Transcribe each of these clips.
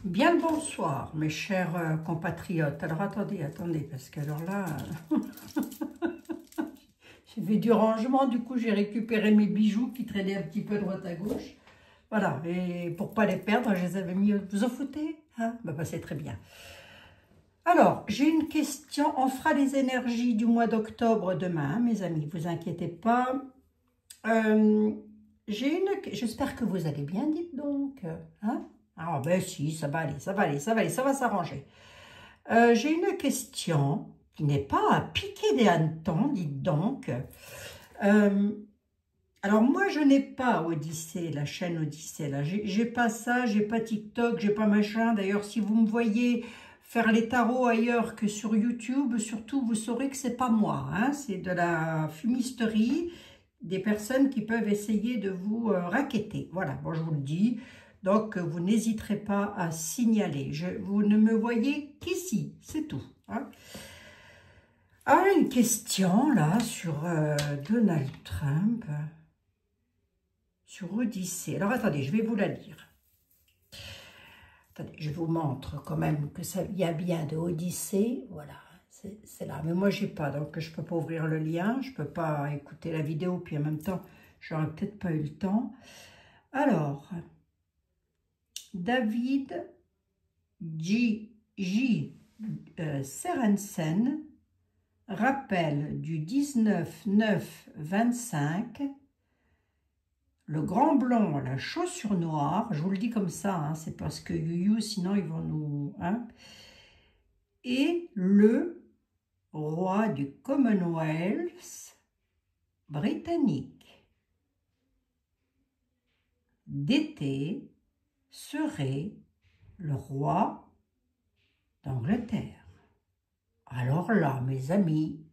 Bien le bonsoir, mes chers compatriotes. Alors, attendez, parce que alors là, j'ai fait du rangement, du coup, j'ai récupéré mes bijoux qui traînaient un petit peu à droite à gauche. Voilà, et pour pas les perdre, je les avais mis... Vous en foutez, hein? Bah, c'est très bien. Alors, j'ai une question. On fera les énergies du mois d'octobre demain, hein, mes amis, vous inquiétez pas. J'espère que vous allez bien, dites donc, hein? Ah ben si, ça va aller, ça va s'arranger. J'ai une question qui n'est pas à piquer des hannetons, dites donc. Alors moi, je n'ai pas Odyssée, la chaîne Odyssée, là. J'ai pas ça, j'ai pas TikTok, j'ai pas machin. D'ailleurs, si vous me voyez faire les tarots ailleurs que sur YouTube, surtout, vous saurez que c'est pas moi, hein. C'est de la fumisterie, des personnes qui peuvent essayer de vous racketter. Voilà, bon, je vous le dis. Donc, vous n'hésiterez pas à signaler. Vous ne me voyez qu'ici, c'est tout, hein. Alors, une question, là, sur Donald Trump, sur Odyssée. Alors, attendez, je vais vous la lire. Attendez, je vous montre quand même que ça, il y a bien de Odyssée, voilà. C'est là, mais moi j'ai pas, donc je peux pas ouvrir le lien, je peux pas écouter la vidéo, puis en même temps, j'aurais peut-être pas eu le temps. Alors, David J. Serensen rappelle du 19-9-25, le grand blond, la chaussure noire, je vous le dis comme ça, hein, c'est parce que sinon ils vont nous... Hein, et le roi du Commonwealth britannique d'été serait le roi d'Angleterre. Alors là, mes amis,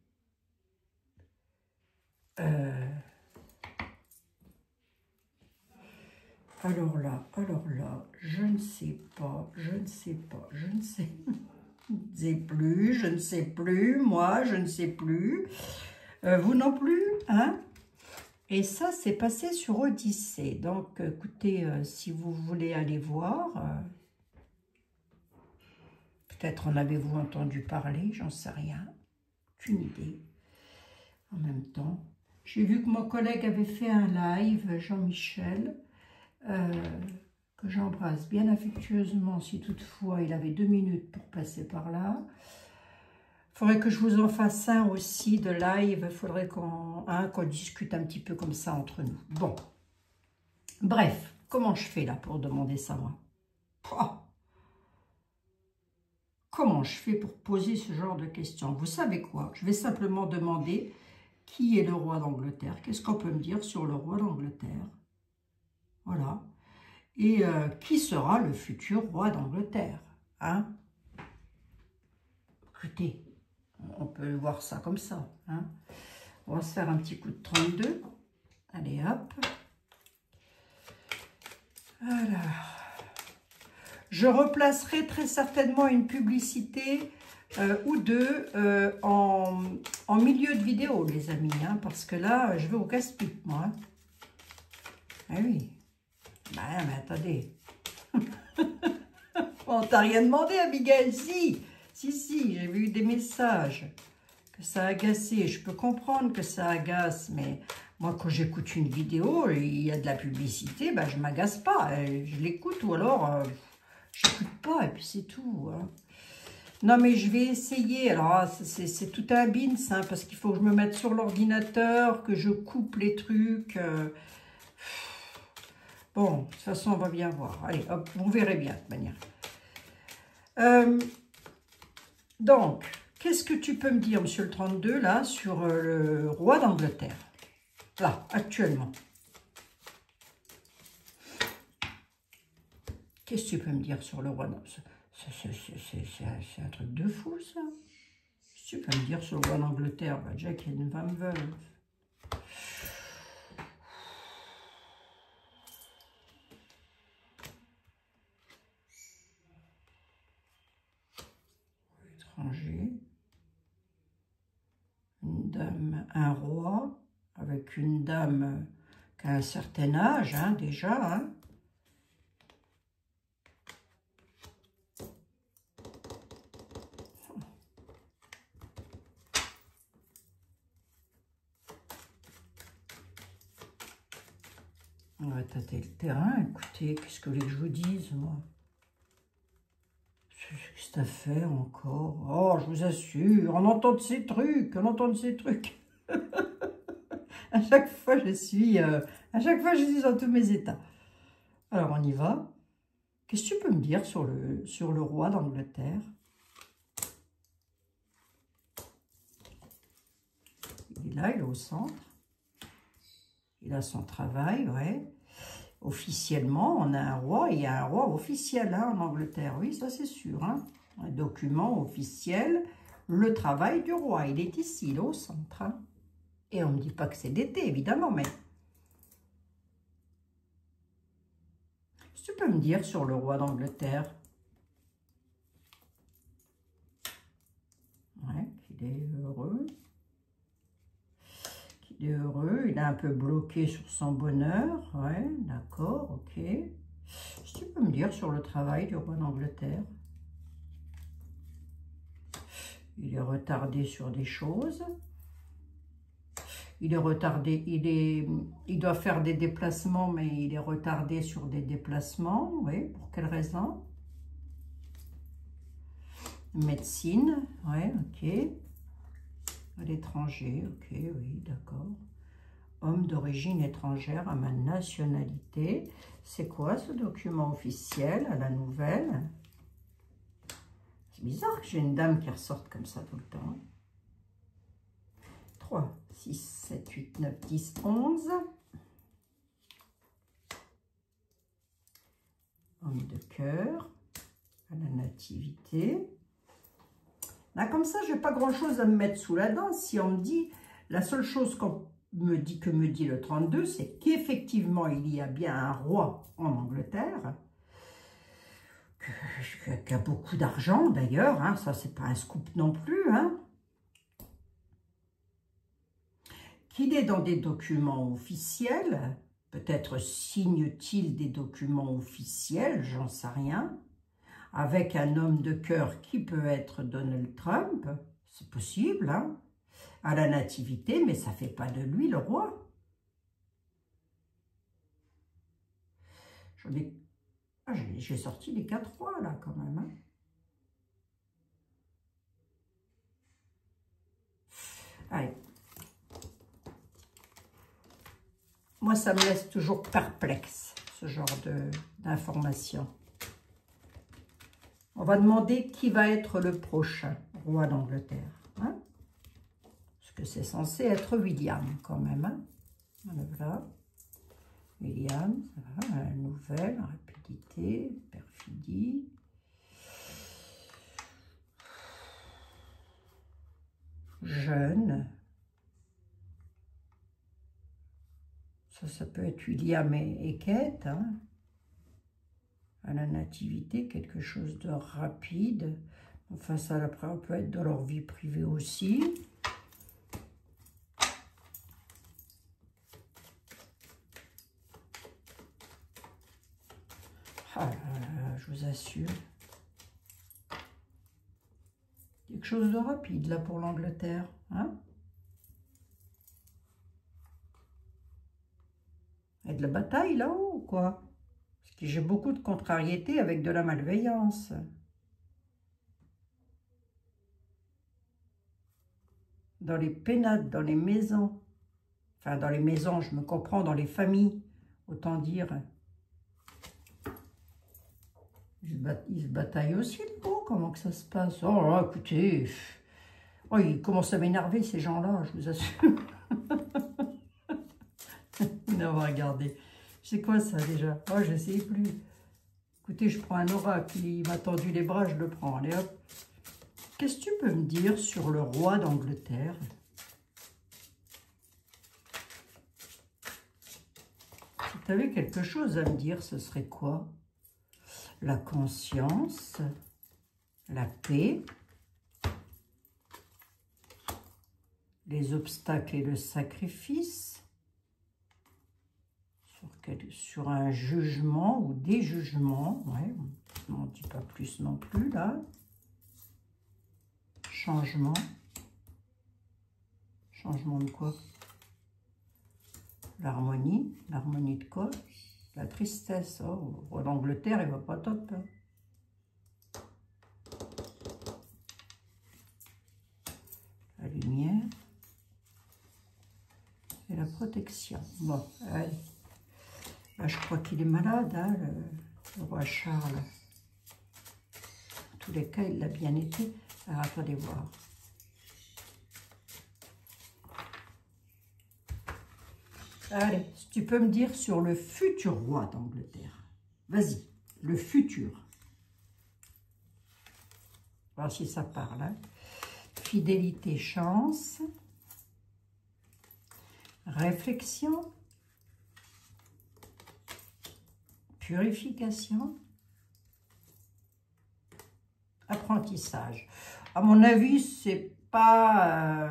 alors là, je ne sais pas, je ne sais plus, je ne sais plus, moi, je ne sais plus, vous non plus, hein? Et ça, c'est passé sur Odyssée. Donc, écoutez, si vous voulez aller voir, peut-être en avez-vous entendu parler, j'en sais rien, aucune idée. En même temps, j'ai vu que mon collègue avait fait un live, Jean-Michel, que j'embrasse bien affectueusement, si toutefois il avait 2 minutes pour passer par là. Il faudrait que je vous en fasse un aussi de live, il faudrait qu'on discute un petit peu comme ça entre nous. Bon, bref, comment je fais là pour demander ça, moi? Oh, comment je fais pour poser ce genre de questions? Vous savez quoi? Je vais simplement demander qui est le roi d'Angleterre. Qu'est-ce qu'on peut me dire sur le roi d'Angleterre? Voilà. Et qui sera le futur roi d'Angleterre, hein? Écoutez, on peut voir ça comme ça, hein? On va se faire un petit coup de 32. Allez, hop. Alors, je replacerai très certainement une publicité ou deux en milieu de vidéo, les amis, hein, parce que là, je vais au casse-pipe, moi. Hein. Ah oui. Bah, mais attendez. On t'a rien demandé, Abigail. Si, j'ai vu des messages que ça a agacé. Je peux comprendre que ça agace, mais moi, quand j'écoute une vidéo, il y a de la publicité, ben, je ne m'agace pas. Je l'écoute ou alors, je n'écoute pas et puis c'est tout. Hein. Non, mais je vais essayer. Alors, c'est tout un bins, hein, parce qu'il faut que je me mette sur l'ordinateur, que je coupe les trucs. Bon, de toute façon, on va bien voir. Allez, hop, vous verrez bien, de toute manière. Donc, qu'est-ce que tu peux me dire, monsieur le 32, là, sur le roi d'Angleterre? Là, actuellement. Qu'est-ce que tu peux me dire sur le roi d'Angleterre? C'est un truc de fou, ça. Qu'est-ce que tu peux me dire sur le roi d'Angleterre? Bah, Jack est une femme veuve. Étranger. Une dame, un roi, avec une dame qui a un certain âge, hein, déjà, hein. On va tâter le terrain. Écoutez, qu'est-ce que vous voulez que je vous dise, moi? Qu'est-ce que c'est à faire encore? Oh, je vous assure, on entend de ces trucs, on entend de ces trucs. À chaque fois, je suis dans tous mes états. Alors, on y va. Qu'est-ce que tu peux me dire sur le roi d'Angleterre? Il est là, il est au centre. Il a son travail, ouais. Officiellement, on a un roi, il y a un roi officiel hein, en Angleterre. Oui, ça c'est sûr. Hein. Un document officiel, le travail du roi. Il est ici, il est au centre. Hein. Et on ne me dit pas que c'est l'été, évidemment, mais... Qu'est-ce que tu peux me dire sur le roi d'Angleterre? Ouais, qu'il est heureux. Il est heureux, il est un peu bloqué sur son bonheur. Ouais, d'accord, ok. Qu'est-ce que tu peux me dire sur le travail du roi d'Angleterre? Il est retardé sur des choses. Il est retardé, il doit faire des déplacements, mais il est retardé sur des déplacements. Oui, pour quelle raison? Médecine, ouais, ok. À l'étranger, ok, oui, d'accord. Homme d'origine étrangère à ma nationalité. C'est quoi ce document officiel à la nouvelle? C'est bizarre que j'ai une dame qui ressorte comme ça tout le temps. 3, 6, 7, 8, 9, 10, 11. Homme de cœur à la nativité. Là, comme ça, je n'ai pas grand-chose à me mettre sous la dent. Si on me dit, la seule chose qu'on me dit le 32, c'est qu'effectivement, il y a bien un roi en Angleterre, qui a beaucoup d'argent d'ailleurs, hein, ça, c'est pas un scoop non plus, hein, qu'il est dans des documents officiels, peut-être signe-t-il des documents officiels, j'en sais rien, avec un homme de cœur qui peut être Donald Trump, c'est possible, hein, à la nativité, mais ça ne fait pas de lui le roi. J'ai sorti les 4 rois, là, quand même. Hein. Allez. Moi, ça me laisse toujours perplexe, ce genre d'informations. On va demander qui va être le prochain roi d'Angleterre. Hein? Parce que c'est censé être William, quand même. Hein? Voilà. William, ça va, nouvelle, rapidité, perfidie. Jeune. Ça peut être William et Kate. Hein? À la nativité, quelque chose de rapide. Enfin, ça, après, on peut être dans leur vie privée aussi. Ah, je vous assure. Quelque chose de rapide, là, pour l'Angleterre. Hein? Et de la bataille, là-haut, ou quoi? Parce que j'ai beaucoup de contrariétés avec de la malveillance. Dans les pénates, dans les maisons. Enfin, dans les maisons, je me comprends, dans les familles, autant dire. Ils se bataillent aussi, le beau, comment que ça se passe? Oh là, écoutez, oh, ils commencent à m'énerver, ces gens-là, je vous assure. Non, on va regarder. C'est quoi ça, déjà? Oh, je ne sais plus. Écoutez, je prends un oracle, il m'a tendu les bras, je le prends. Allez, hop. Qu'est-ce que tu peux me dire sur le roi d'Angleterre? Si tu avais quelque chose à me dire, ce serait quoi? La conscience, la paix, les obstacles et le sacrifice, sur un jugement ou des jugements, ouais, on n'en dit pas plus non plus là. Changement. Changement de quoi? l'harmonie. L'harmonie de quoi? La tristesse. Oh, le roi d'Angleterre, il va pas top. Hein. La lumière. Et la protection. Bon, allez. Là, je crois qu'il est malade, hein, le roi Charles. En tous les cas, il l'a bien été. Alors, attendez voir. Allez, si tu peux me dire sur le futur roi d'Angleterre. Vas-y, le futur. Voir si ça parle. Hein. Fidélité, chance. Réflexion. Purification. Apprentissage. À mon avis, c'est pas...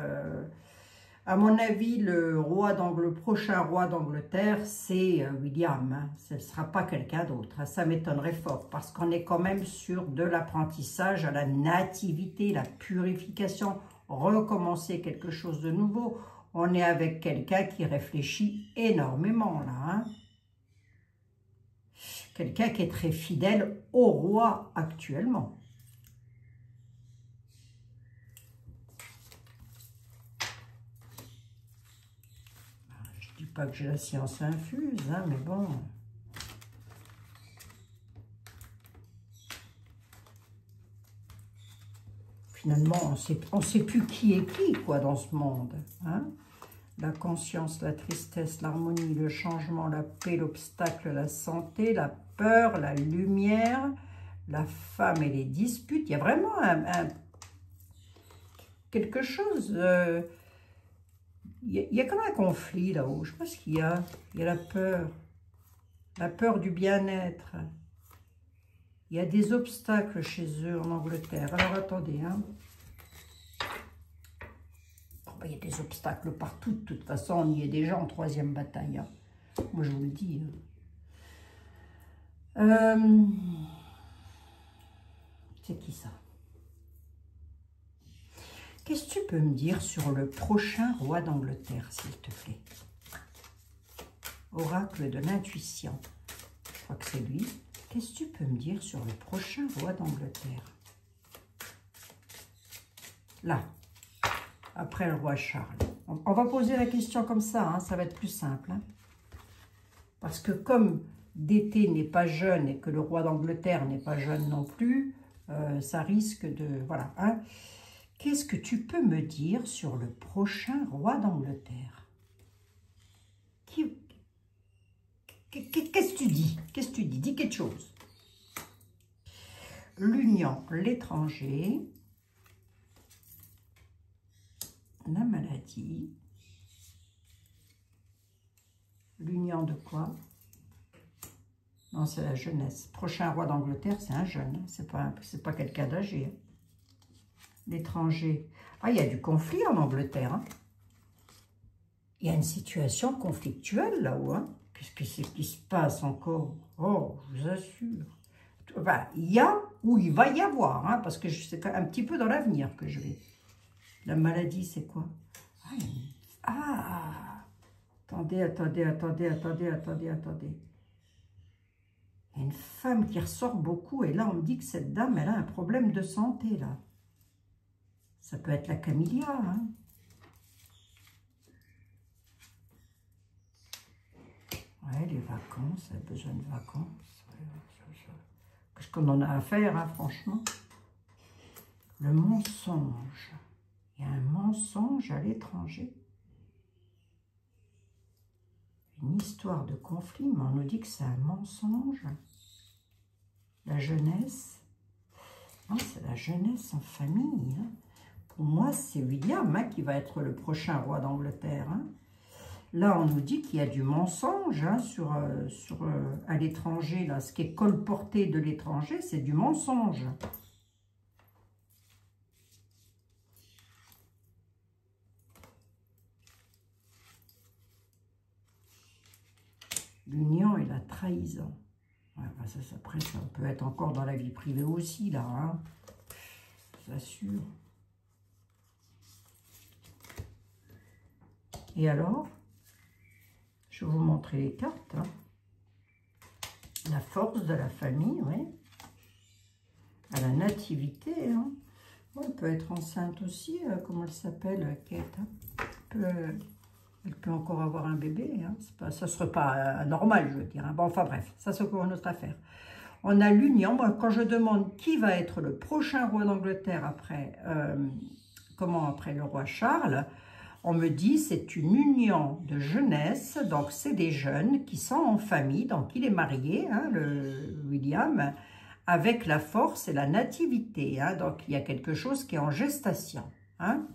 à mon avis, le prochain roi d'Angleterre, c'est William. Hein. Ce ne sera pas quelqu'un d'autre. Hein. Ça m'étonnerait fort parce qu'on est quand même sur de l'apprentissage à la nativité, la purification, recommencer quelque chose de nouveau. On est avec quelqu'un qui réfléchit énormément là. Hein. Quelqu'un qui est très fidèle au roi actuellement. Je ne dis pas que j'ai la science infuse, hein, mais bon. Finalement, on ne sait plus qui est qui, quoi, dans ce monde. Hein. La conscience, la tristesse, l'harmonie, le changement, la paix, l'obstacle, la santé, la peur, la lumière, la femme et les disputes. Il y a vraiment quelque chose. Il y a comme un conflit là-haut. Je sais pas ce qu'il y a. Il y a la peur du bien-être. Il y a des obstacles chez eux en Angleterre. Alors attendez, hein. Il y a des obstacles partout, de toute façon, on y est déjà en 3e bataille. Hein. Moi, je vous le dis. C'est qui ça? Qu'est-ce que tu peux me dire sur le prochain roi d'Angleterre, s'il te plaît? Oracle de l'intuition. Je crois que c'est lui. Qu'est-ce que tu peux me dire sur le prochain roi d'Angleterre? Là. Après le roi Charles. On va poser la question comme ça, hein, ça va être plus simple. Hein. Parce que comme d'été n'est pas jeune et que le roi d'Angleterre n'est pas jeune non plus, ça risque de... Voilà. Hein. Qu'est-ce que tu peux me dire sur le prochain roi d'Angleterre? Qu'est-ce que tu dis? Qu'est-ce que tu dis? Dis quelque chose. L'union, l'étranger... La maladie, l'union de quoi? Non, c'est la jeunesse. Prochain roi d'Angleterre, c'est un jeune, hein. C'est pas quelqu'un d'âgé. Hein. L'étranger. Ah, il y a du conflit en Angleterre. Hein. Il y a une situation conflictuelle là-haut. Hein. Qu'est-ce que c'est qui se passe encore? Oh, je vous assure. Enfin, il y a ou il va y avoir, hein, parce que c'est un petit peu dans l'avenir que je vais... La maladie, c'est quoi? Ah, attendez. Il y a une femme qui ressort beaucoup. Et là, on me dit que cette dame, elle a un problème de santé, là. Ça peut être la camélia, hein. Ouais, les vacances, elle a besoin de vacances. Qu'est-ce qu'on en a à faire, hein, franchement? Le mensonge. Il y a un mensonge à l'étranger. Une histoire de conflit, mais on nous dit que c'est un mensonge. La jeunesse. Non, c'est la jeunesse en famille. Hein. Pour moi, c'est William, hein, qui va être le prochain roi d'Angleterre. Hein. Là, on nous dit qu'il y a du mensonge, hein, à l'étranger. Ce qui est colporté de l'étranger, c'est du mensonge. L'union et la trahison. Ouais, bah après, ça peut être encore dans la vie privée aussi, là. Hein. Je vous assure. Et alors? Je vais vous montrer les cartes. Hein. La force de la famille, oui. À la nativité. Hein. Bon, elle peut être enceinte aussi. Comment elle s'appelle, Kate, hein. Elle peut encore avoir un bébé. Hein. Ça ne serait pas normal, je veux dire. Hein. Bon, enfin bref, ça c'est encore une autre affaire. On a l'union. Moi, quand je demande qui va être le prochain roi d'Angleterre après, après le roi Charles, on me dit c'est une union de jeunesse, donc c'est des jeunes qui sont en famille, donc il est marié, hein, le William, avec la force et la nativité, hein, donc il y a quelque chose qui est en gestation. Hein,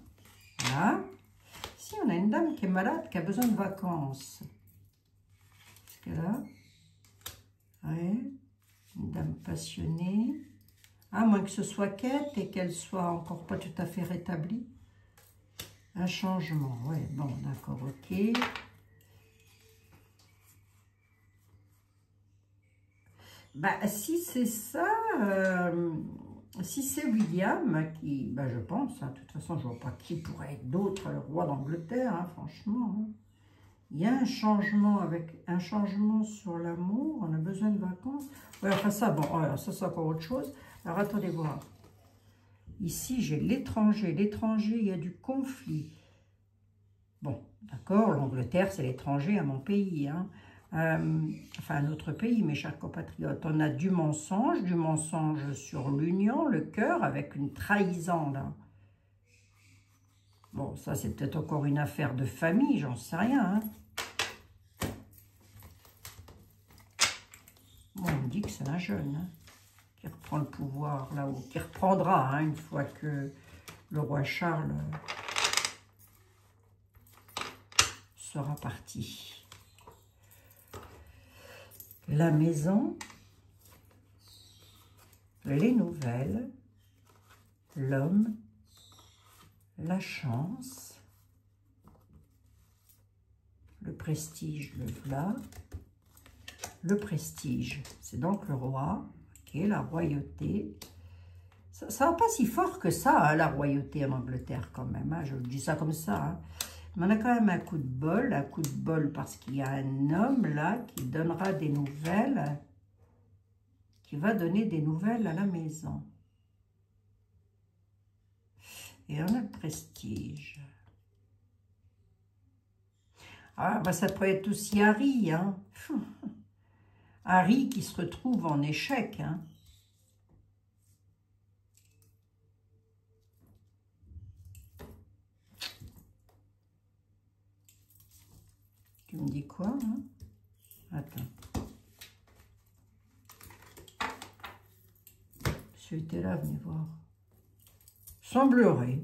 voilà. Si on a une dame qui est malade, qui a besoin de vacances, est-ce qu'elle a? Oui, une dame passionnée, à moins que ce soit Kate et qu'elle soit encore pas tout à fait rétablie. Un changement, oui, bon, d'accord, ok. Bah, si c'est ça, si c'est William qui, bah, je pense, hein, de toute façon, je ne vois pas qui pourrait être d'autre roi d'Angleterre, hein, franchement. Hein. Il y a un changement sur l'amour, on a besoin de vacances. Ouais, enfin ça, bon, alors ça c'est encore autre chose. Alors attendez voir. Ici, j'ai l'étranger. L'étranger, il y a du conflit. Bon, d'accord, l'Angleterre, c'est l'étranger à mon pays. Hein. Enfin, un autre pays, mes chers compatriotes. On a du mensonge sur l'union, le cœur, avec une trahison, là. Bon, ça, c'est peut-être encore une affaire de famille, j'en sais rien. Hein. Bon, on me dit que c'est un jeune, hein, qui reprend le pouvoir là-haut, qui reprendra, hein, une fois que le roi Charles sera parti. La maison, les nouvelles, l'homme, la chance, le prestige, le voilà. Le prestige, c'est donc le roi, ok, la royauté. Ça va pas si fort que ça, hein, la royauté en Angleterre quand même, hein, je dis ça comme ça. Hein. Mais on a quand même un coup de bol parce qu'il y a un homme là qui donnera des nouvelles, qui va donner des nouvelles à la maison. Et on a le prestige. Ah, bah ça peut être aussi Harry, hein. Harry qui se retrouve en échec, hein. Tu me dis quoi, hein? Attends. Monsieur était là, venez voir. Semblerait.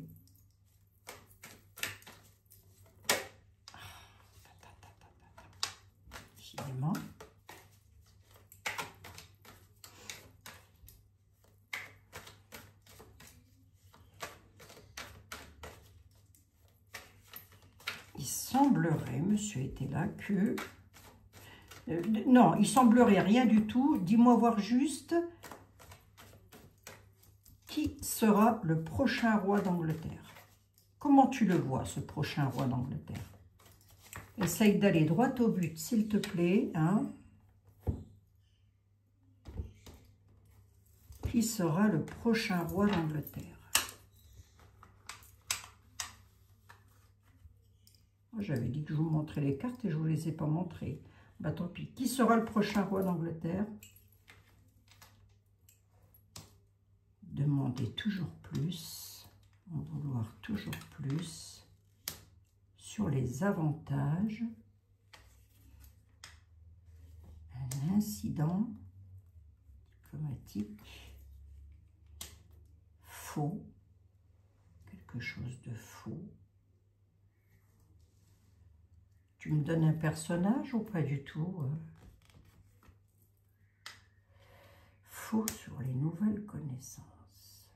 Décidément. Il semblerait, monsieur était là, que... non, il semblerait rien du tout. Dis-moi voir juste qui sera le prochain roi d'Angleterre. Comment tu le vois, ce prochain roi d'Angleterre? Essaye d'aller droit au but, s'il te plaît. Hein. Qui sera le prochain roi d'Angleterre? J'avais dit que je vous montrais les cartes et je ne vous les ai pas montrées. Bah tant pis. Qui sera le prochain roi d'Angleterre? Demander toujours plus, en vouloir toujours plus, sur les avantages, un incident diplomatique, faux, quelque chose de faux. Tu me donnes un personnage ou pas du tout? Faux sur les nouvelles connaissances.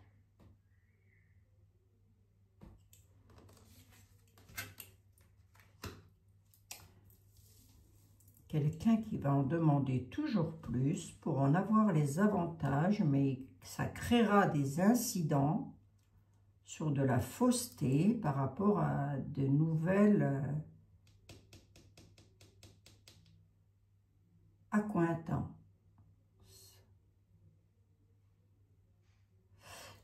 Quelqu'un qui va en demander toujours plus pour en avoir les avantages, mais ça créera des incidents sur de la fausseté par rapport à de nouvelles accointance.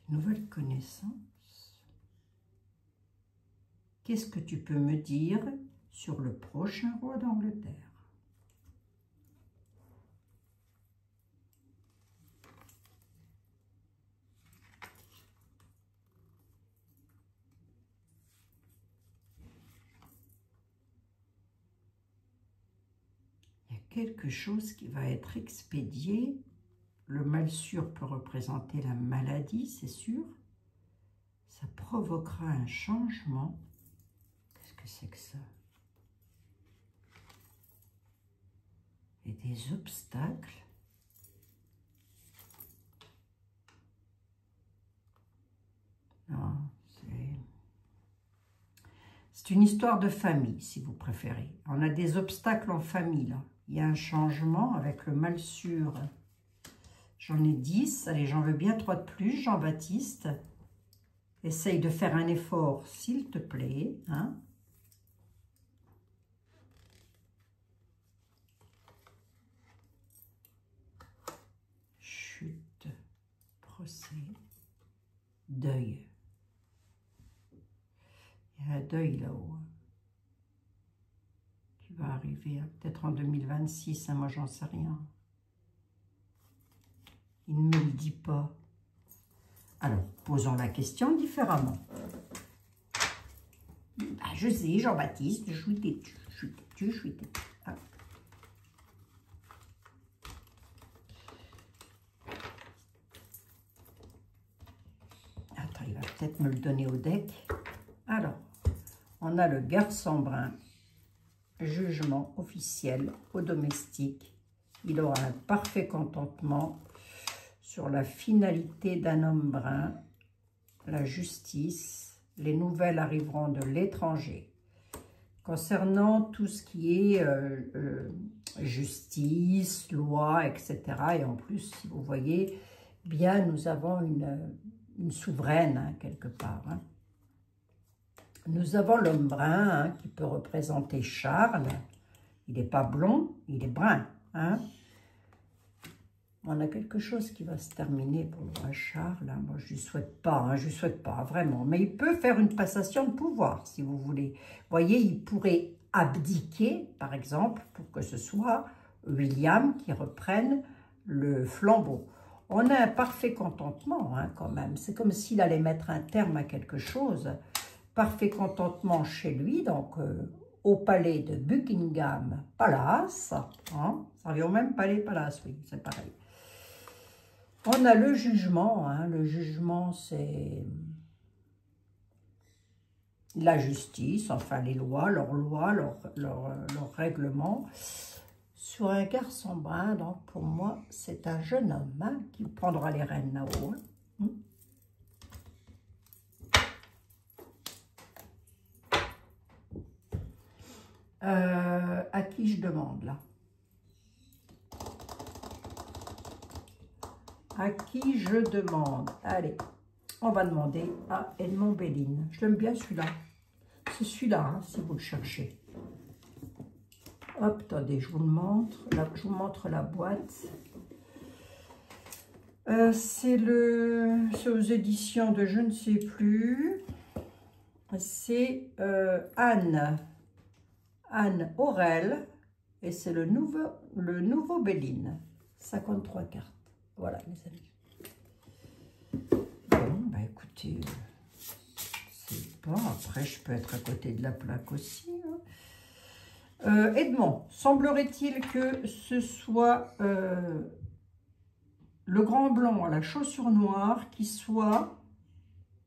Nouvelle connaissance. Qu'est-ce que tu peux me dire sur le prochain roi d'Angleterre? Il y a quelque chose qui va être expédié. Le mal sûr peut représenter la maladie, c'est sûr. Ça provoquera un changement. Qu'est-ce que c'est que ça? Et des obstacles. Non, c'est une histoire de famille, si vous préférez. On a des obstacles en famille, là. Il y a un changement avec le mal sûr. J'en ai 10. Allez, j'en veux bien 3 de plus, Jean-Baptiste. Essaye de faire un effort, s'il te plaît. Hein? Chute, procès, deuil. Il y a un deuil là-haut. Qui va arriver peut-être en 2026, hein, moi j'en sais rien. Il ne me le dit pas. Alors, posons la question différemment. Ah, je sais, Jean-Baptiste, je suis têtu, je suis têtu, je suis têtu. Ah. Attends, il va peut-être me le donner au deck. Alors, on a le garçon brun. Jugement officiel au domestique. Il aura un parfait contentement sur la finalité d'un homme brun, la justice, les nouvelles arriveront de l'étranger. Concernant tout ce qui est justice, loi, etc. Et en plus, si vous voyez, bien, nous avons une souveraine, hein, quelque part. Hein. Nous avons l'homme brun, hein, qui peut représenter Charles. Il n'est pas blond, il est brun. Hein. On a quelque chose qui va se terminer pour le roi Charles. Hein. Moi, je ne lui souhaite pas, hein, je lui souhaite pas, vraiment. Mais il peut faire une passation de pouvoir, si vous voulez. Vous voyez, il pourrait abdiquer, par exemple, pour que ce soit William qui reprenne le flambeau. On a un parfait contentement, hein, quand même. C'est comme s'il allait mettre un terme à quelque chose. Parfait contentement chez lui, donc au palais de Buckingham Palace. Hein, ça revient au même palais Palace, oui, c'est pareil. On a le jugement. Hein, le jugement, c'est la justice, enfin les lois, leurs règlements. Sur un garçon brun, donc pour moi, c'est un jeune homme, hein, qui prendra les rênes là-haut. Hein. À qui je demande là? À qui je demande? Allez, on va demander à Edmond Belline. Je l'aime bien celui-là. C'est celui-là, hein, si vous le cherchez. Hop, attendez, je vous le montre. Là, je vous montre la boîte. C'est aux éditions de je ne sais plus. C'est Anne Aurel. Et c'est le nouveau Belline. 53 cartes. Voilà, mes amis. Bon, bah écoutez, c'est pas. Après, je peux être à côté de la plaque aussi. Hein. Edmond, semblerait-il que ce soit le grand blond à la chaussure noire qui soit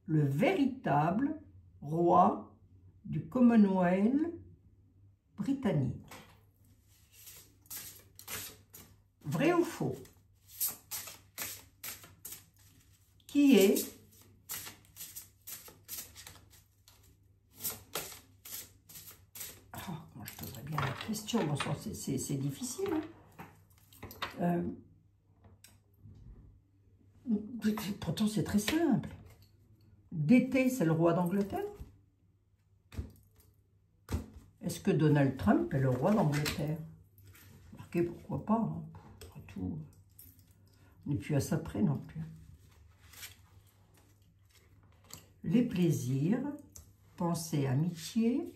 le véritable roi du Commonwealth britannique. Vrai ou faux? Qui est moi je poserais bien la question, bon, c'est difficile. Hein. Pourtant c'est très simple. D'été, c'est le roi d'Angleterre. Est-ce que Donald Trump est le roi d'Angleterre? remarquez, pourquoi pas, hein. Après tout, on n'est plus à ça près non plus. Les plaisirs, pensée, amitié,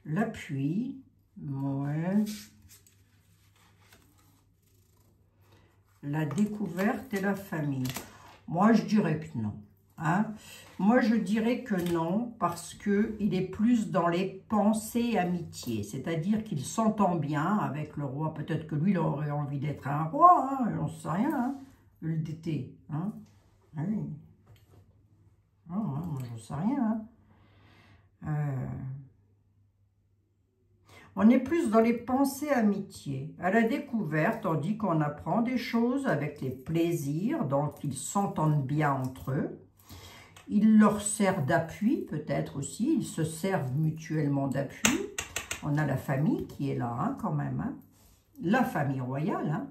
l'appui, ouais. La découverte et la famille. Moi, je dirais que non. Hein. Moi, je dirais que non, parce qu'il est plus dans les pensées amitiés. C'est-à-dire qu'il s'entend bien avec le roi. Peut-être que lui, il aurait envie d'être un roi. Hein, on ne sait rien. Hein, le DT. Hein. Ah oui. Oh, hein, moi, je ne sais rien. Hein. On est plus dans les pensées amitiés. À la découverte, on dit qu'on apprend des choses avec les plaisirs, donc ils s'entendent bien entre eux. Il leur sert d'appui, peut-être aussi. Ils se servent mutuellement d'appui. On a la famille qui est là, hein, quand même. Hein. La famille royale. Hein.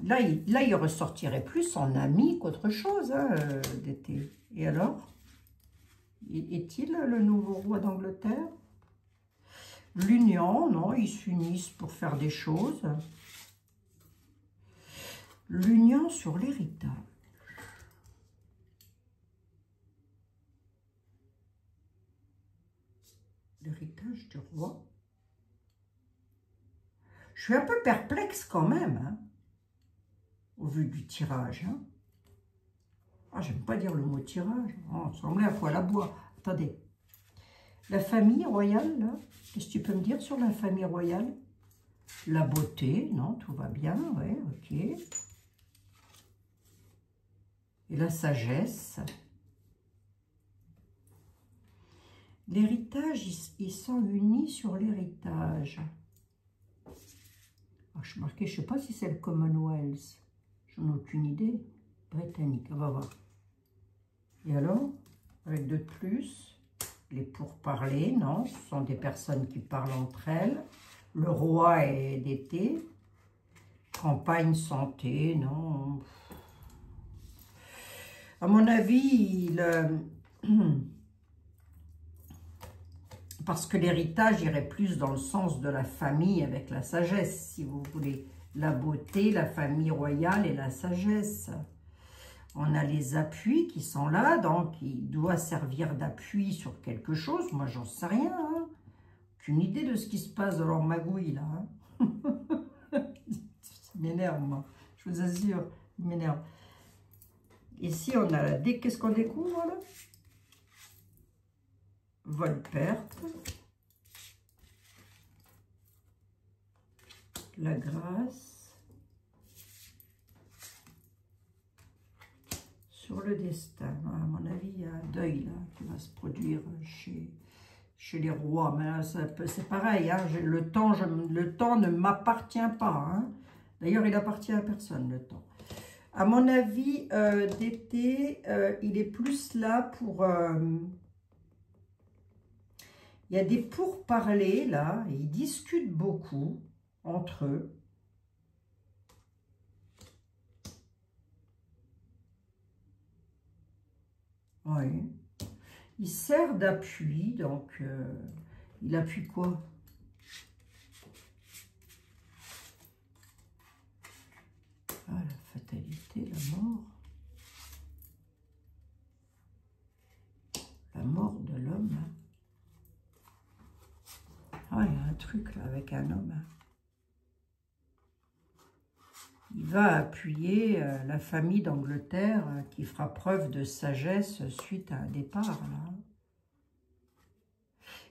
Là, il ressortirait plus en ami qu'autre chose, hein, d'été. Et alors? Est-il le nouveau roi d'Angleterre? L'union, non, ils s'unissent pour faire des choses. L'union sur l'héritage. L'héritage du roi. Je suis un peu perplexe quand même, hein, au vu du tirage. Hein. Ah, j'aime pas dire le mot tirage. Oh, ça semblait à poil à bois. Attendez. La famille royale, là, qu'est-ce que tu peux me dire sur la famille royale? La beauté, non, tout va bien, ouais, ok. Et la sagesse. L'héritage, ils sont unis sur l'héritage. Ah, je suis marquée, je ne sais pas si c'est le Commonwealth. J'en ai aucune idée. Britannique, on va voir. Et alors, avec de plus, les pourparlers, non, ce sont des personnes qui parlent entre elles. Le roi est d'été. Campagne santé, non. À mon avis, parce que l'héritage irait plus dans le sens de la famille avec la sagesse, si vous voulez. La beauté, la famille royale et la sagesse. On a les appuis qui sont là, donc il doit servir d'appui sur quelque chose. Moi, j'en sais rien. Hein. Aucune idée de ce qui se passe dans leur magouille, là. Hein. Ça m'énerve, moi. Je vous assure, il m'énerve. Ici, on a la... Qu'est-ce qu'on découvre, là? Vol-perte. La grâce. Sur le destin. À mon avis, il y a un deuil là, qui va se produire chez les rois. Mais là, c'est pareil, hein, le temps ne m'appartient pas. Hein. D'ailleurs, il appartient à personne, le temps. À mon avis, d'été, il est plus là pour... il y a des pourparlers, là, et ils discutent beaucoup entre eux. Oui. Il sert d'appui, donc il appuie quoi? Ah, la fatalité, la mort. La mort de l'homme. Ah, il y a un truc là avec un homme. Il va appuyer la famille d'Angleterre qui fera preuve de sagesse suite à un départ. Là.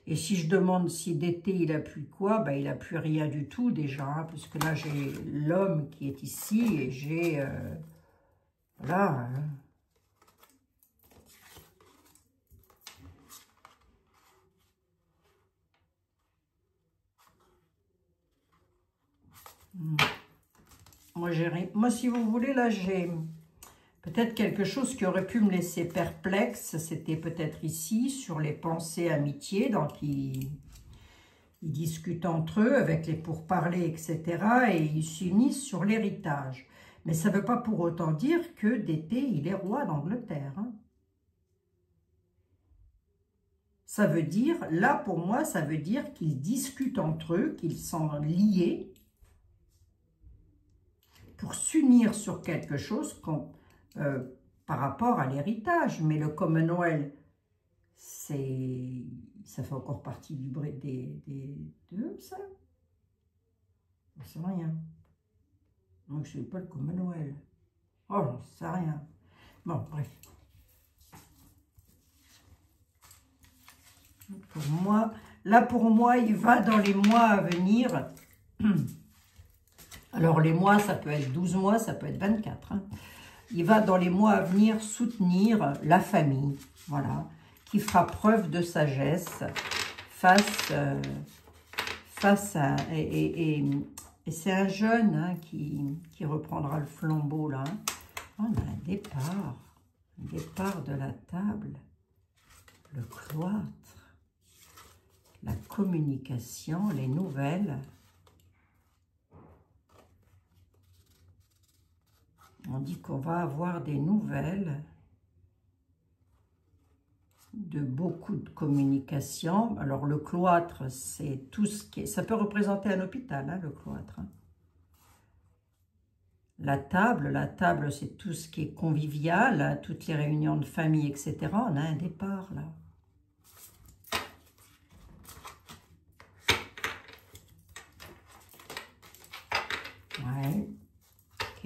Et si je demande si d'été il appuie quoi, ben, il appuie rien du tout déjà, hein, parce que là j'ai l'homme qui est ici et j'ai... voilà. Hein. Moi, si vous voulez, là, j'ai peut-être quelque chose qui aurait pu me laisser perplexe. C'était peut-être ici, sur les pensées amitiés. Donc, ils discutent entre eux avec les pourparlers, etc. Et ils s'unissent sur l'héritage. Mais ça ne veut pas pour autant dire que d'été, il est roi d'Angleterre. Hein. Ça veut dire, là pour moi, ça veut dire qu'ils discutent entre eux, qu'ils sont liés pour s'unir sur quelque chose par rapport à l'héritage. Mais le Commonwealth, ça fait encore partie d'eux, ça. Je ne sais rien. Moi, je ne sais pas le Commonwealth. Oh, j'en sais rien. Bon, bref. Pour moi, là, pour moi, il va dans les mois à venir. Alors, les mois, ça peut être 12 mois, ça peut être 24. Hein. Il va dans les mois à venir soutenir la famille, voilà, qui fera preuve de sagesse face à... Et c'est un jeune hein, qui reprendra le flambeau, là. Hein. On a un départ de la table, le cloître, la communication, les nouvelles. On dit qu'on va avoir des nouvelles de beaucoup de communication. Alors le cloître, c'est tout ce qui est... Ça peut représenter un hôpital, hein, le cloître. Hein. La table, c'est tout ce qui est convivial, hein, toutes les réunions de famille, etc. On a un départ, là. Ouais, ok.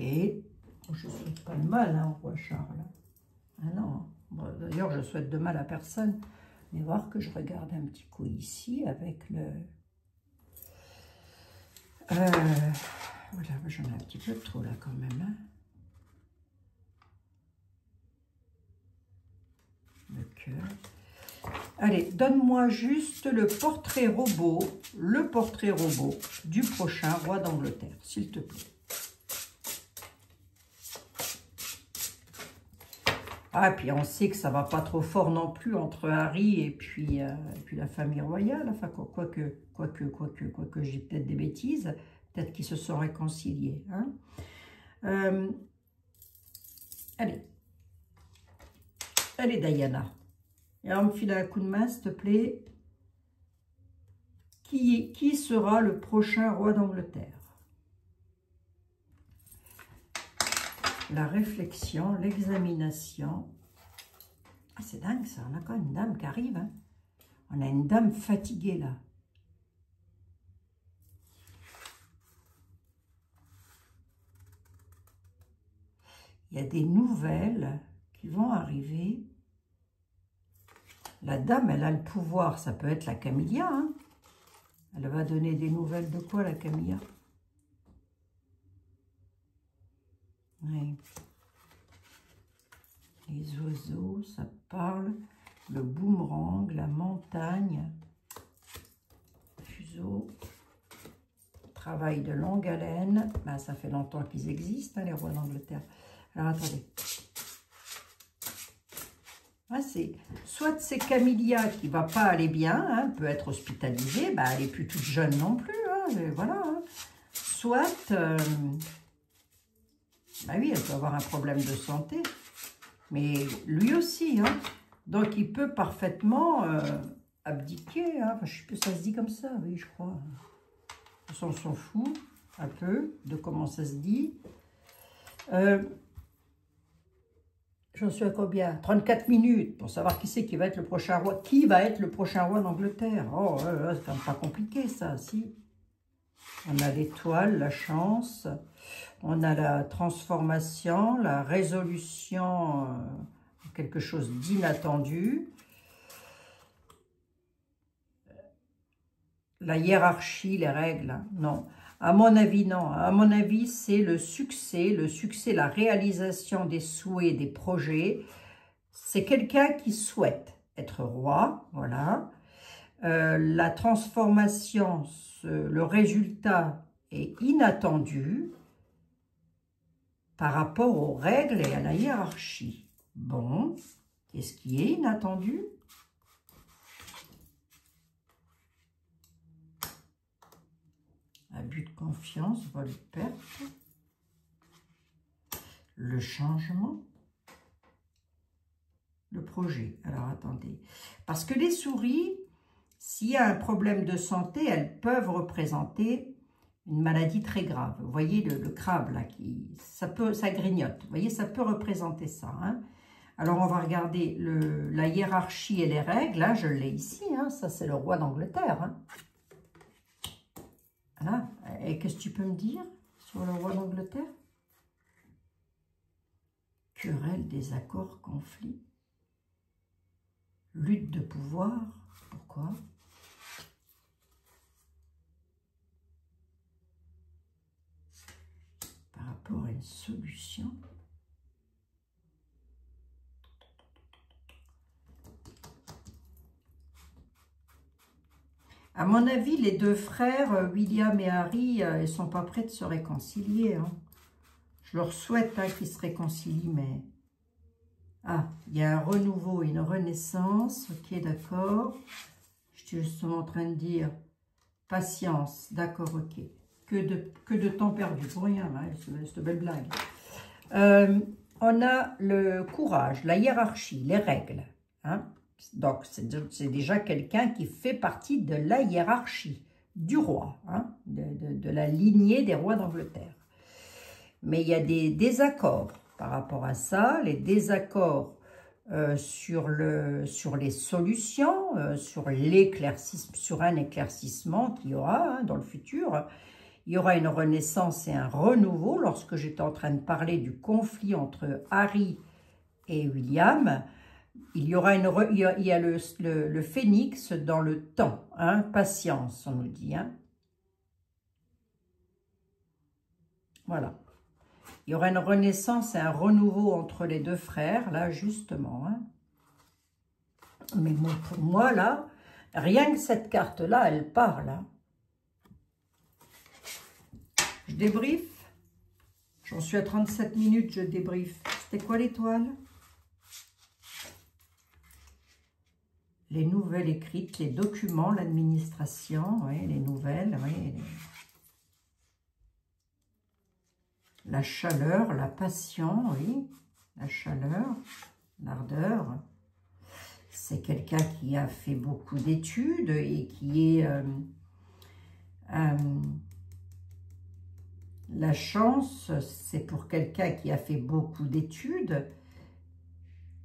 Je ne souhaite pas de mal hein, au roi Charles. Ah non, bon, d'ailleurs, je souhaite de mal à personne. Mais voir que je regarde un petit coup ici avec le... Voilà, j'en ai un petit peu trop là quand même. Hein. Le cœur. Allez, donne-moi juste le portrait robot du prochain roi d'Angleterre, s'il te plaît. Ah, puis on sait que ça va pas trop fort non plus entre Harry et puis la famille royale. Enfin, quoique j'ai peut-être des bêtises. Peut-être qu'ils se sont réconciliés. Hein. Allez, Diana. Et alors, me filer un coup de main, s'il te plaît. Qui sera le prochain roi d'Angleterre? La réflexion, l'examination. Ah, c'est dingue ça, on a quand même une dame qui arrive. Hein. On a une dame fatiguée là. Il y a des nouvelles qui vont arriver. La dame, elle a le pouvoir, ça peut être la Camilla. Hein. Elle va donner des nouvelles de quoi, la Camilla? Oui. Les oiseaux, ça parle. Le boomerang, la montagne. Fuseau. Travail de longue haleine. Ben, ça fait longtemps qu'ils existent, hein, les rois d'Angleterre. Alors, attendez. Ah, soit c'est Camilla qui va pas aller bien, hein, peut être hospitalisée, ben, elle n'est plus toute jeune non plus, hein, voilà. Hein. Soit, ben oui, elle peut avoir un problème de santé, mais lui aussi, hein, donc il peut parfaitement abdiquer, hein, enfin, je sais plus, ça se dit comme ça, oui, je crois. On s'en fout un peu de comment ça se dit. J'en suis à combien? 34 minutes pour savoir qui c'est qui va être le prochain roi. Qui va être le prochain roi d'Angleterre? Oh, c'est quand même pas compliqué ça, si. On a l'étoile, la chance. On a la transformation, la résolution, quelque chose d'inattendu. La hiérarchie, les règles, non. À mon avis, non. À mon avis, c'est le succès, la réalisation des souhaits, des projets. C'est quelqu'un qui souhaite être roi, voilà. La transformation, le résultat est inattendu par rapport aux règles et à la hiérarchie. Bon, qu'est-ce qui est inattendu? Abus de confiance, vol, perte, le changement, le projet. Alors, attendez. Parce que les souris, s'il y a un problème de santé, elles peuvent représenter une maladie très grave. Vous voyez le crabe, là, ça grignote. Vous voyez, ça peut représenter ça. Hein. Alors, on va regarder la hiérarchie et les règles. Là, je l'ai ici. Hein. Ça, c'est le roi d'Angleterre. Hein. Voilà. Et qu'est-ce que tu peux me dire sur le roi d'Angleterre? Querelle, désaccord, conflit. Lutte de pouvoir. Pourquoi? Par rapport à une solution. À mon avis, les deux frères, William et Harry, ils ne sont pas prêts de se réconcilier. Hein. Je leur souhaite hein, qu'ils se réconcilient, mais... Ah, il y a un renouveau, une renaissance. Ok, d'accord. Je suis justement en train de dire patience. D'accord, ok. Que de temps perdu. Pour rien, hein, cette belle blague. On a le courage, la hiérarchie, les règles. Hein. Donc, c'est déjà quelqu'un qui fait partie de la hiérarchie du roi, hein, de la lignée des rois d'Angleterre. Mais il y a des désaccords par rapport à ça, les désaccords sur les solutions, sur un éclaircissement qu'il y aura hein, dans le futur. Il y aura une renaissance et un renouveau. Lorsque j'étais en train de parler du conflit entre Harry et William, il y a le phénix dans le temps, hein, patience, on nous dit. Hein. Voilà. Il y aura une renaissance et un renouveau entre les deux frères, là, justement. Hein. Mais bon, pour moi, là, rien que cette carte-là, elle parle. Hein. Je débriefe. J'en suis à 37 minutes, je débriefe. C'était quoi l'étoile? Les nouvelles écrites, les documents, l'administration, oui, les nouvelles, oui. La chaleur, la passion, oui. La chaleur, l'ardeur. C'est quelqu'un qui a fait beaucoup d'études et qui est... la chance, c'est pour quelqu'un qui a fait beaucoup d'études,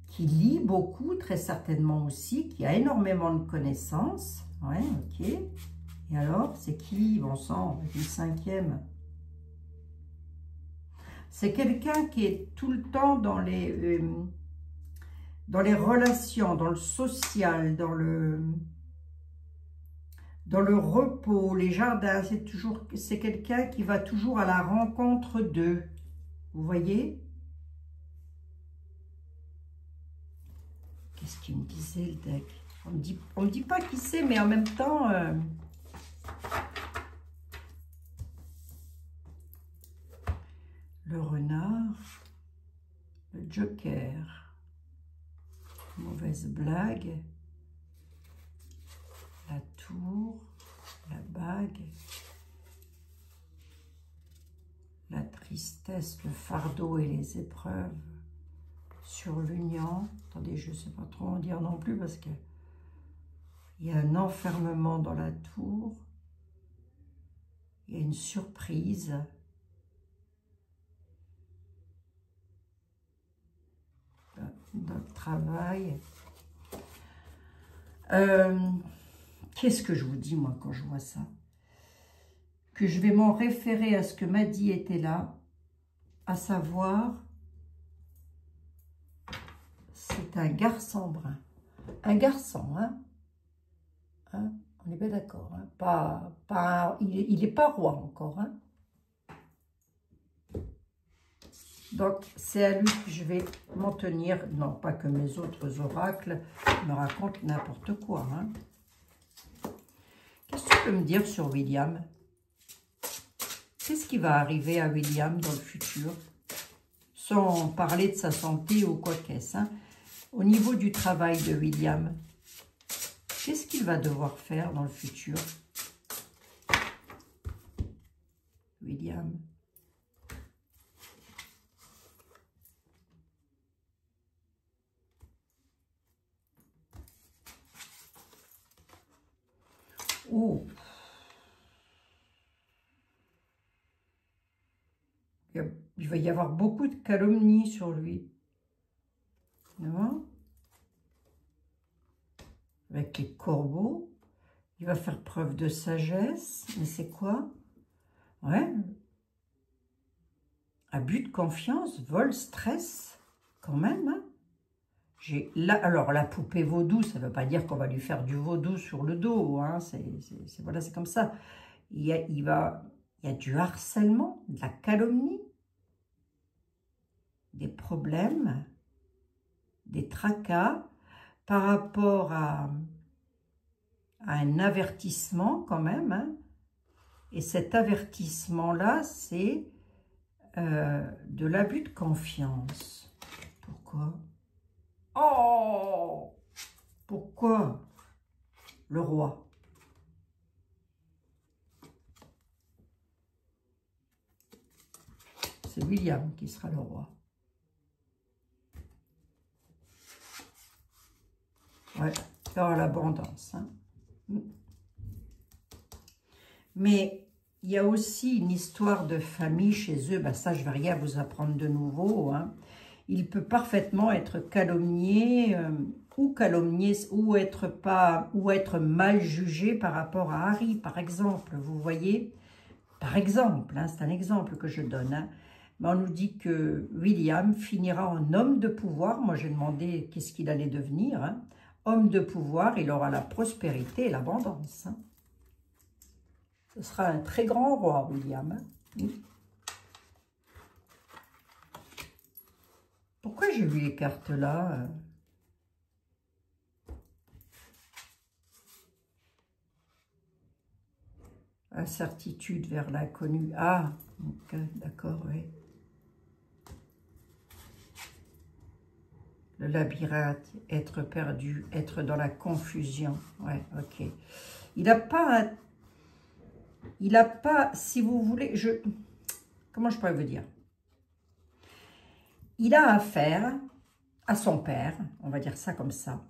qui lit beaucoup, très certainement aussi, qui a énormément de connaissances. Ouais, ok. Et alors, c'est qui, bon sang, le cinquième? C'est quelqu'un qui est tout le temps dans les relations, dans le social, dans le repos, les jardins. C'est quelqu'un qui va toujours à la rencontre d'eux. Vous voyez? Qu'est-ce qu'il me disait le deck? On me dit pas qui c'est, mais en même temps... le renard, le joker, mauvaise blague, la tour, la bague, la tristesse, le fardeau et les épreuves sur l'union. Attendez, je ne sais pas trop en dire non plus parce que il y a un enfermement dans la tour, il y a une surprise. Dans le travail. Qu'est-ce que je vous dis, moi, quand je vois ça? Que je vais m'en référer à ce que Maddy était là, à savoir, c'est un garçon brun. Un garçon, hein? On est bien d'accord, hein? Il n'est pas roi encore, hein? Donc, c'est à lui que je vais m'en tenir. Non, pas que mes autres oracles me racontent n'importe quoi. Hein. Qu'est-ce que tu peux me dire sur William? Qu'est-ce qui va arriver à William dans le futur? Sans parler de sa santé ou quoi qu'est-ce. Hein. Au niveau du travail de William, qu'est-ce qu'il va devoir faire dans le futur? William. Oh, il va y avoir beaucoup de calomnies sur lui. Non? Avec les corbeaux. Il va faire preuve de sagesse. Mais c'est quoi? Ouais. Abus de confiance, vol, stress. Quand même, hein. Alors, la poupée vaudou, ça ne veut pas dire qu'on va lui faire du vaudou sur le dos. Hein. Voilà, c'est comme ça. Il y a du harcèlement, de la calomnie, des problèmes, des tracas par rapport à un avertissement quand même. Hein. Et cet avertissement-là, c'est de l'abus de confiance. Pourquoi? Oh! Pourquoi? Le roi. C'est William qui sera le roi. Ouais, dans l'abondance. Hein. Mais il y a aussi une histoire de famille chez eux. Ben ça, je ne vais rien vous apprendre de nouveau. Hein. Il peut parfaitement être calomnié ou être mal jugé par rapport à Harry, par exemple. Vous voyez, par exemple, hein, c'est un exemple que je donne. Hein. Mais on nous dit que William finira en homme de pouvoir. Moi, j'ai demandé qu'est-ce qu'il allait devenir. Hein. Homme de pouvoir, il aura la prospérité et l'abondance. Hein. Ce sera un très grand roi, William. Hein. Pourquoi j'ai vu les cartes là? Incertitude vers l'inconnu. Ah, d'accord, oui. Le labyrinthe, être perdu, être dans la confusion. Ouais, ok. Il n'a pas, si vous voulez, comment je pourrais vous dire? Il a affaire à son père, on va dire ça comme ça.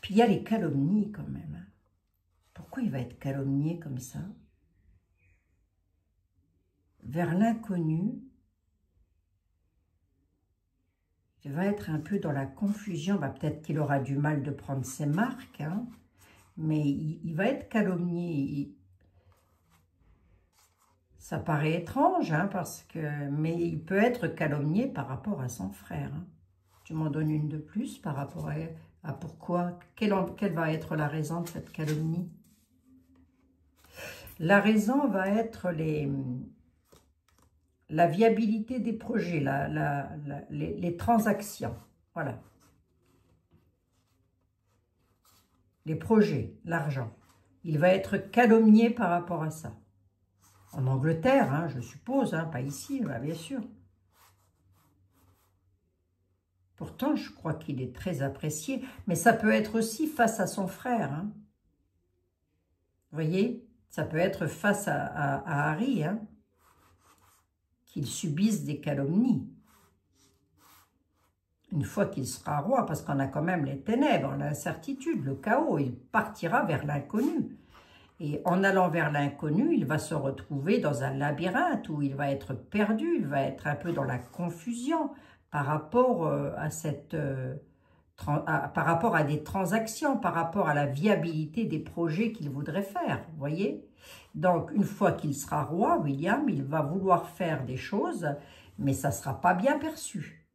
Puis il y a les calomnies quand même. Pourquoi il va être calomnié comme ça? Vers l'inconnu. Il va être un peu dans la confusion. Bah, peut-être qu'il aura du mal de prendre ses marques, hein, mais il va être calomnié. Ça paraît étrange, hein, mais il peut être calomnié par rapport à son frère. Hein. Tu m'en donnes une de plus par rapport à pourquoi, quelle va être la raison de cette calomnie? La raison va être la viabilité des projets, les transactions, voilà. Les projets, l'argent. Il va être calomnié par rapport à ça. En Angleterre, hein, je suppose, hein, pas ici, bah, bien sûr. Pourtant, je crois qu'il est très apprécié, mais ça peut être aussi face à son frère. Hein. Vous voyez, ça peut être face à Harry, hein, qu'il subisse des calomnies. Une fois qu'il sera roi, parce qu'on a quand même les ténèbres, l'incertitude, le chaos, il partira vers l'inconnu. Et en allant vers l'inconnu, il va se retrouver dans un labyrinthe où il va être perdu, il va être un peu dans la confusion par rapport par rapport à des transactions, par rapport à la viabilité des projets qu'il voudrait faire, vous voyez? Donc, une fois qu'il sera roi, William, il va vouloir faire des choses, mais ça ne sera pas bien perçu.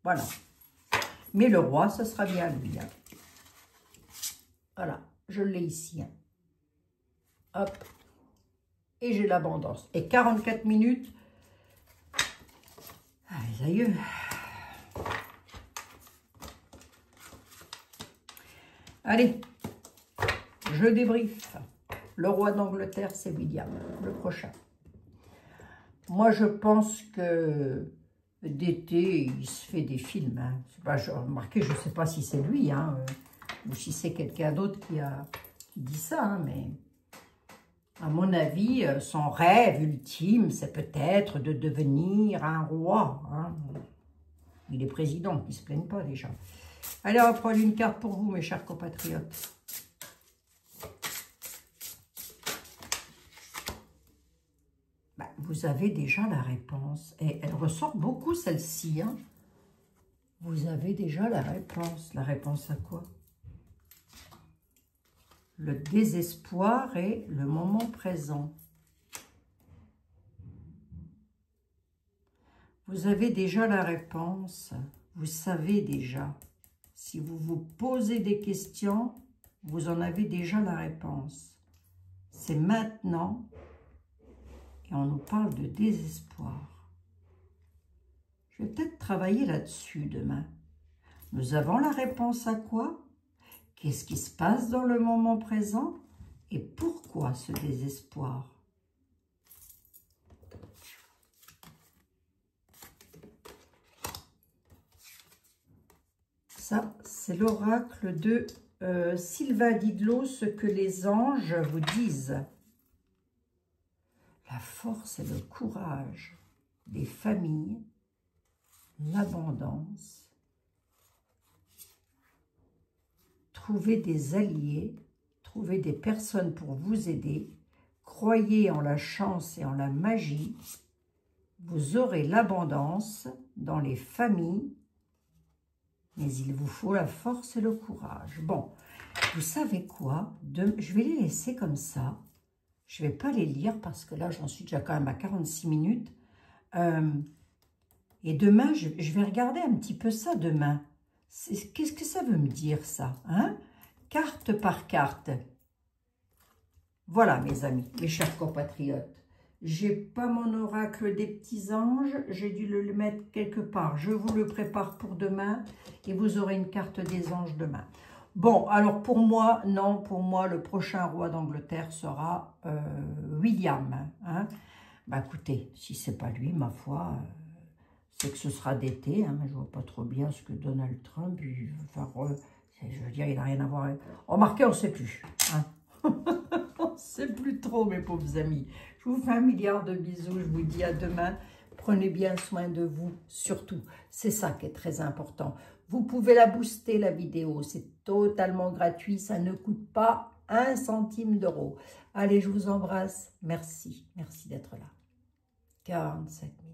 Voilà. Mais le roi, ce sera bien lui. Hein. Voilà, je l'ai ici. Hein. Hop. Et j'ai l'abondance. Et 44 minutes. Ah, les aïeux. Allez, je débriefe. Le roi d'Angleterre, c'est William, le prochain. Moi, je pense que d'été, il se fait des films. Hein. Remarquez, je ne sais pas si c'est lui, hein, ou si c'est quelqu'un d'autre qui dit ça, hein, mais à mon avis, son rêve ultime, c'est peut-être de devenir un roi. Hein. Il est président, il ne se plaigne pas déjà. Allez, on va prendre une carte pour vous, mes chers compatriotes. Ben, vous avez déjà la réponse. Et elle ressort beaucoup, celle-ci. Hein. Vous avez déjà la réponse. La réponse à quoi? Le désespoir et le moment présent. Vous avez déjà la réponse. Vous savez déjà. Si vous vous posez des questions, vous en avez déjà la réponse. C'est maintenant. Et on nous parle de désespoir. Je vais peut-être travailler là-dessus demain. Nous avons la réponse à quoi? Qu'est-ce qui se passe dans le moment présent? Et pourquoi ce désespoir? Ça, c'est l'oracle de Sylvain Didlot, ce que les anges vous disent. La force et le courage des familles, l'abondance, trouver des alliés, trouver des personnes pour vous aider, croyez en la chance et en la magie, vous aurez l'abondance dans les familles, mais il vous faut la force et le courage. Bon, vous savez quoi? Je vais les laisser comme ça. Je ne vais pas les lire parce que là, j'en suis déjà quand même à 46 minutes. Et demain, je vais regarder un petit peu ça demain. Qu'est-ce que ça veut me dire, ça, hein? Carte par carte. Voilà, mes amis, mes chers compatriotes. J'ai pas mon oracle des petits anges. J'ai dû le mettre quelque part. Je vous le prépare pour demain. Et vous aurez une carte des anges demain. Bon, alors pour moi, non, pour moi, le prochain roi d'Angleterre sera William. Hein? Bah écoutez, si c'est pas lui, ma foi, c'est que ce sera d'été. Hein, mais je vois pas trop bien ce que Donald Trump, il va faire, je veux dire, il n'a rien à voir avec... Remarquez, on ne sait plus. Hein? On ne sait plus trop, mes pauvres amis. Je vous fais 1 milliard de bisous. Je vous dis à demain. Prenez bien soin de vous, surtout. C'est ça qui est très important. Vous pouvez la booster, la vidéo. C'est totalement gratuit. Ça ne coûte pas 1 centime d'euro. Allez, je vous embrasse. Merci. Merci d'être là. 47 000.